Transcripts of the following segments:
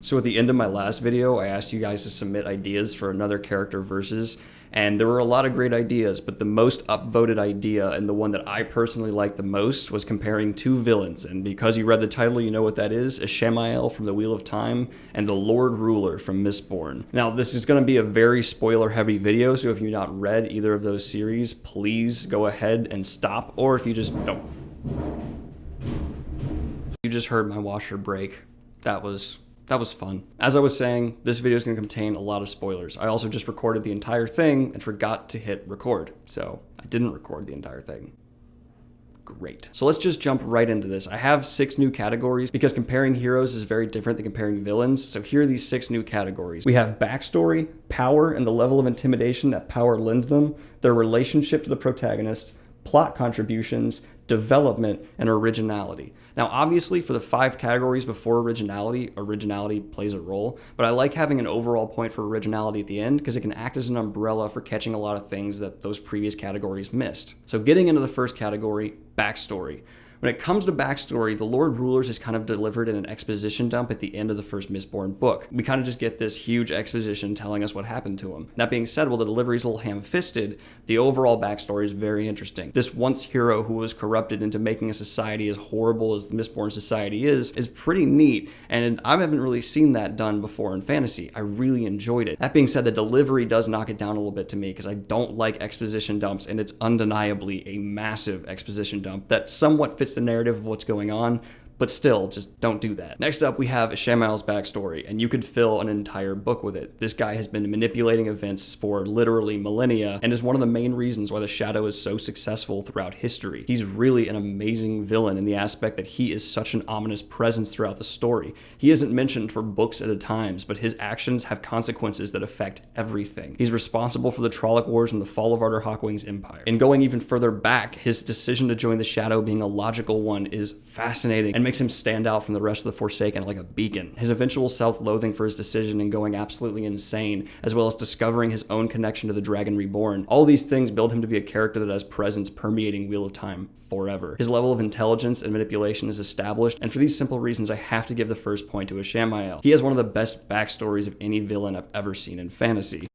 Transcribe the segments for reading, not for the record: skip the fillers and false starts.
So at the end of my last video, I asked you guys to submit ideas for another character versus, and there were a lot of great ideas, but the most upvoted idea and the one that I personally liked the most was comparing two villains. And because you read the title, you know what that is: Ishamael from the Wheel of Time and the Lord Ruler from Mistborn. Now, this is going to be a very spoiler-heavy video, so if you've not read either of those series, please go ahead and stop, or if you just don't. You just heard my washer break. That was fun. As I was saying, this video is going to contain a lot of spoilers. I also just recorded the entire thing and forgot to hit record, so I didn't record the entire thing. Great. So let's just jump right into this. I have 6 new categories because comparing heroes is very different than comparing villains. So here are these 6 new categories. We have backstory, power, and the level of intimidation that power lends them, their relationship to the protagonist, plot contributions, development, and originality. Now, obviously, for the 5 categories before originality plays a role, but I like having an overall point for originality at the end because it can act as an umbrella for catching a lot of things that those previous categories missed. So getting into the first category, backstory. When it comes to backstory, the Lord Rulers is kind of delivered in an exposition dump at the end of the first Mistborn book. We kind of just get this huge exposition telling us what happened to him. That being said, while the delivery is a little ham-fisted, the overall backstory is very interesting. This once hero who was corrupted into making a society as horrible as the Mistborn society is pretty neat, and I haven't really seen that done before in fantasy. I really enjoyed it. That being said, the delivery does knock it down a little bit to me because I don't like exposition dumps, and it's undeniably a massive exposition dump that somewhat fits the narrative of what's going on, but still, just don't do that. Next up, we have Ishamael's backstory, and you could fill an entire book with it. This guy has been manipulating events for literally millennia, and is one of the main reasons why the Shadow is so successful throughout history. He's really an amazing villain in the aspect that he is such an ominous presence throughout the story. He isn't mentioned for books at a time, but his actions have consequences that affect everything. He's responsible for the Trolloc Wars and the fall of Arthur Hawkwing's empire. And going even further back, his decision to join the Shadow being a logical one is fascinating and makes him stand out from the rest of the Forsaken like a beacon. His eventual self-loathing for his decision and going absolutely insane, as well as discovering his own connection to the Dragon Reborn. All these things build him to be a character that has presence permeating Wheel of Time forever. His level of intelligence and manipulation is established, and for these simple reasons, I have to give the first point to Ishamael. He has one of the best backstories of any villain I've ever seen in fantasy.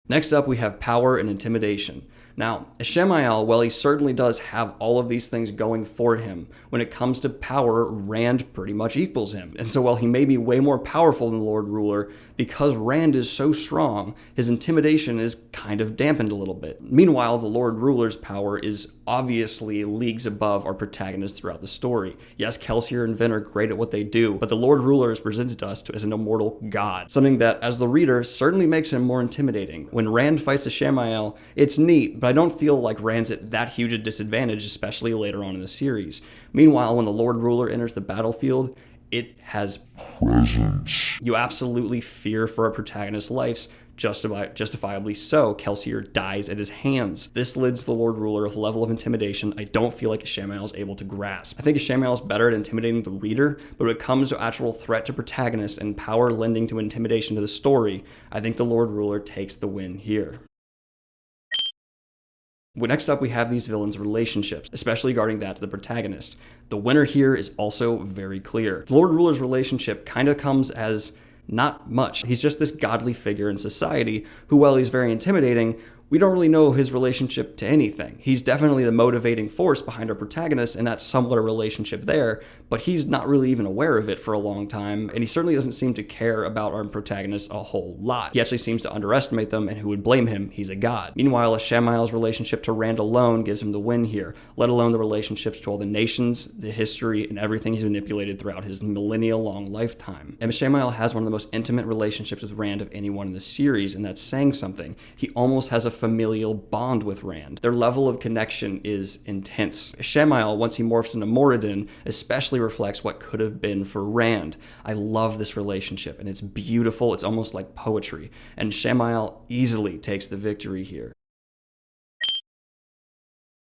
Next up, we have power and intimidation. Now, Ishamael, while he certainly does have all of these things going for him, when it comes to power, Rand pretty much equals him. And so while he may be way more powerful than the Lord Ruler, because Rand is so strong, his intimidation is kind of dampened a little bit. Meanwhile, the Lord Ruler's power is obviously leagues above our protagonists throughout the story. Yes, Kelsier and Vin are great at what they do, but the Lord Ruler is presented to us as an immortal god, something that, as the reader, certainly makes him more intimidating. When Rand fights Ishamael, it's neat, but I don't feel like Rand's at that huge a disadvantage, especially later on in the series. Meanwhile, when the Lord Ruler enters the battlefield, it has presence. You absolutely fear for our protagonist's lives, justifiably so. Kelsier dies at his hands. This leads the Lord Ruler with a level of intimidation I don't feel like Ishamael is able to grasp. I think Ishamael is better at intimidating the reader, but when it comes to actual threat to protagonist and power lending to intimidation to the story, I think the Lord Ruler takes the win here. Next up, we have these villains' relationships, especially regarding that to the protagonist. The winner here is also very clear. The Lord Ruler's relationship kind of comes as not much. He's just this godly figure in society who, while he's very intimidating, we don't really know his relationship to anything. He's definitely the motivating force behind our protagonist, and that's somewhat a relationship there, but he's not really even aware of it for a long time, and he certainly doesn't seem to care about our protagonists a whole lot. He actually seems to underestimate them, and who would blame him? He's a god. Meanwhile, Ishamael's relationship to Rand alone gives him the win here, let alone the relationships to all the nations, the history, and everything he's manipulated throughout his millennia-long lifetime. And Ishamael has one of the most intimate relationships with Rand of anyone in the series, and that's saying something. He almost has a familial bond with Rand. Their level of connection is intense. Ishamael, once he morphs into Moradin, especially reflects what could have been for Rand. I love this relationship, and it's beautiful. It's almost like poetry, and Ishamael easily takes the victory here.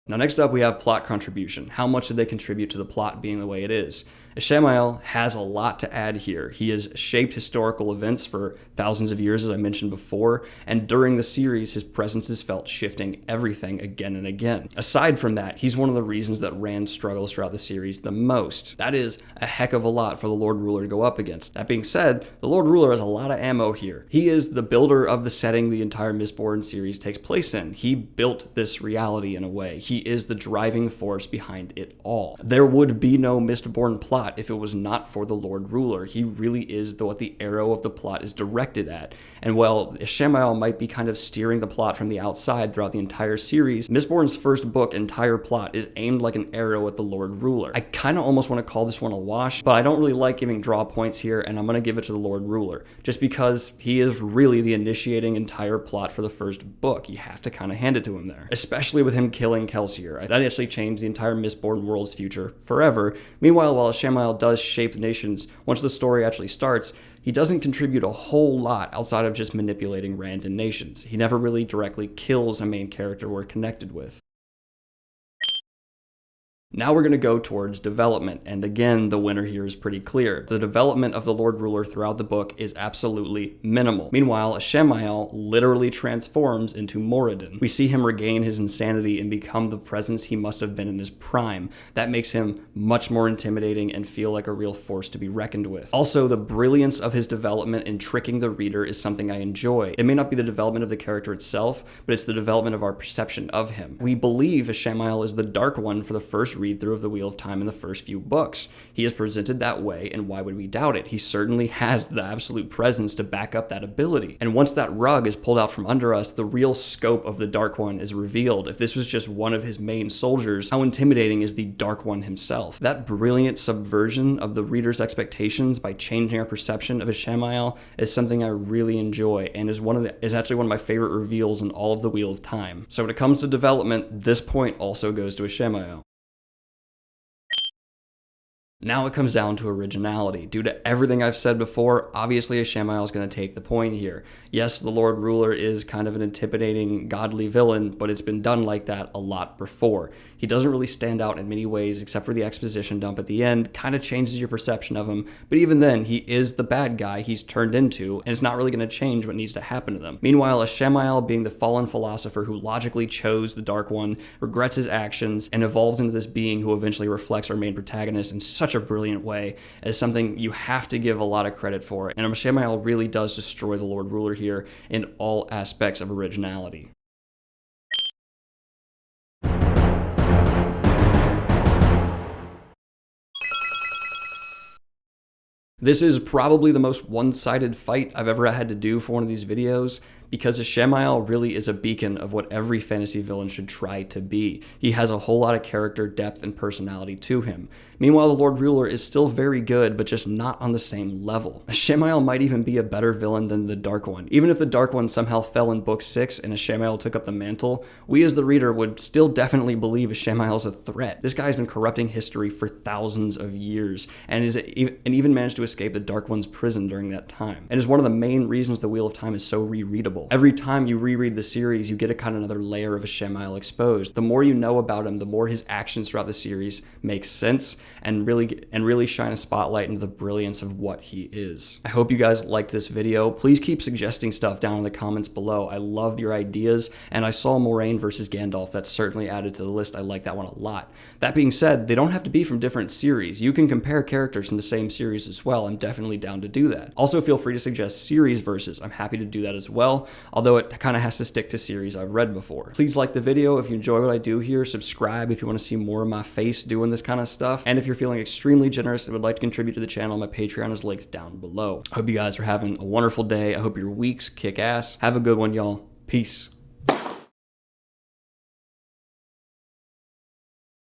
Now next up we have plot contribution. How much did they contribute to the plot being the way it is? Ishamael has a lot to add here. He has shaped historical events for thousands of years, as I mentioned before, and during the series, his presence is felt shifting everything again and again. Aside from that, he's one of the reasons that Rand struggles throughout the series the most. That is a heck of a lot for the Lord Ruler to go up against. That being said, the Lord Ruler has a lot of ammo here. He is the builder of the setting the entire Mistborn series takes place in. He built this reality in a way. He is the driving force behind it all. There would be no Mistborn plot if it was not for the Lord Ruler. He really is what the arrow of the plot is directed at. And while Ishamael might be kind of steering the plot from the outside throughout the entire series, Mistborn's first book entire plot is aimed like an arrow at the Lord Ruler. I kind of almost want to call this one a wash, but I don't really like giving draw points here, and I'm going to give it to the Lord Ruler, just because he is really the initiating entire plot for the first book. You have to kind of hand it to him there, especially with him killing Kelsier. That actually changed the entire Mistborn world's future forever. Meanwhile, while Ishamael does shape the nations, once the story actually starts, he doesn't contribute a whole lot outside of just manipulating random nations. He never really directly kills a main character we're connected with. Now we're going to go towards development, and again, the winner here is pretty clear. The development of the Lord Ruler throughout the book is absolutely minimal. Meanwhile, Ishamael literally transforms into Moradin. We see him regain his insanity and become the presence he must have been in his prime. That makes him much more intimidating and feel like a real force to be reckoned with. Also, the brilliance of his development in tricking the reader is something I enjoy. It may not be the development of the character itself, but it's the development of our perception of him. We believe Ishamael is the Dark One for the first read through of the Wheel of Time in the first few books. He is presented that way, and why would we doubt it? He certainly has the absolute presence to back up that ability. And once that rug is pulled out from under us, the real scope of the Dark One is revealed. If this was just one of his main soldiers, how intimidating is the Dark One himself? That brilliant subversion of the reader's expectations by changing our perception of Ishamael is something I really enjoy, and is actually one of my favorite reveals in all of the Wheel of Time. So when it comes to development, this point also goes to Ishamael. Now it comes down to originality. Due to everything I've said before, obviously Ishamael is going to take the point here. Yes, the Lord Ruler is kind of an intimidating, godly villain, but it's been done like that a lot before. He doesn't really stand out in many ways, except for the exposition dump at the end, kind of changes your perception of him, but even then, he is the bad guy he's turned into, and it's not really going to change what needs to happen to them. Meanwhile, Ishamael, being the fallen philosopher who logically chose the Dark One, regrets his actions, and evolves into this being who eventually reflects our main protagonist in such a brilliant way, is something you have to give a lot of credit for, and Ishamael really does destroy the Lord Ruler here in all aspects of originality. This is probably the most one-sided fight I've ever had to do for one of these videos, because Ishamael really is a beacon of what every fantasy villain should try to be. He has a whole lot of character, depth, and personality to him. Meanwhile, the Lord Ruler is still very good, but just not on the same level. Ishamael might even be a better villain than the Dark One. Even if the Dark One somehow fell in book 6 and Ishamael took up the mantle, we as the reader would still definitely believe Ishamael's a threat. This guy's been corrupting history for thousands of years, and even managed to escape the Dark One's prison during that time, and is one of the main reasons the Wheel of Time is so rereadable. Every time you reread the series, you get a kind of another layer of Ishamael exposed. The more you know about him, the more his actions throughout the series make sense and really shine a spotlight into the brilliance of what he is. I hope you guys liked this video. Please keep suggesting stuff down in the comments below. I love your ideas, and I saw Moraine versus Gandalf. That's certainly added to the list. I like that one a lot. That being said, they don't have to be from different series. You can compare characters from the same series as well. I'm definitely down to do that. Also, feel free to suggest series versus. I'm happy to do that as well, although it kind of has to stick to series I've read before. Please like the video if you enjoy what I do here. Subscribe if you want to see more of my face doing this kind of stuff. And if you're feeling extremely generous and would like to contribute to the channel, my Patreon is linked down below. I hope you guys are having a wonderful day. I hope your weeks kick ass. Have a good one, y'all. Peace.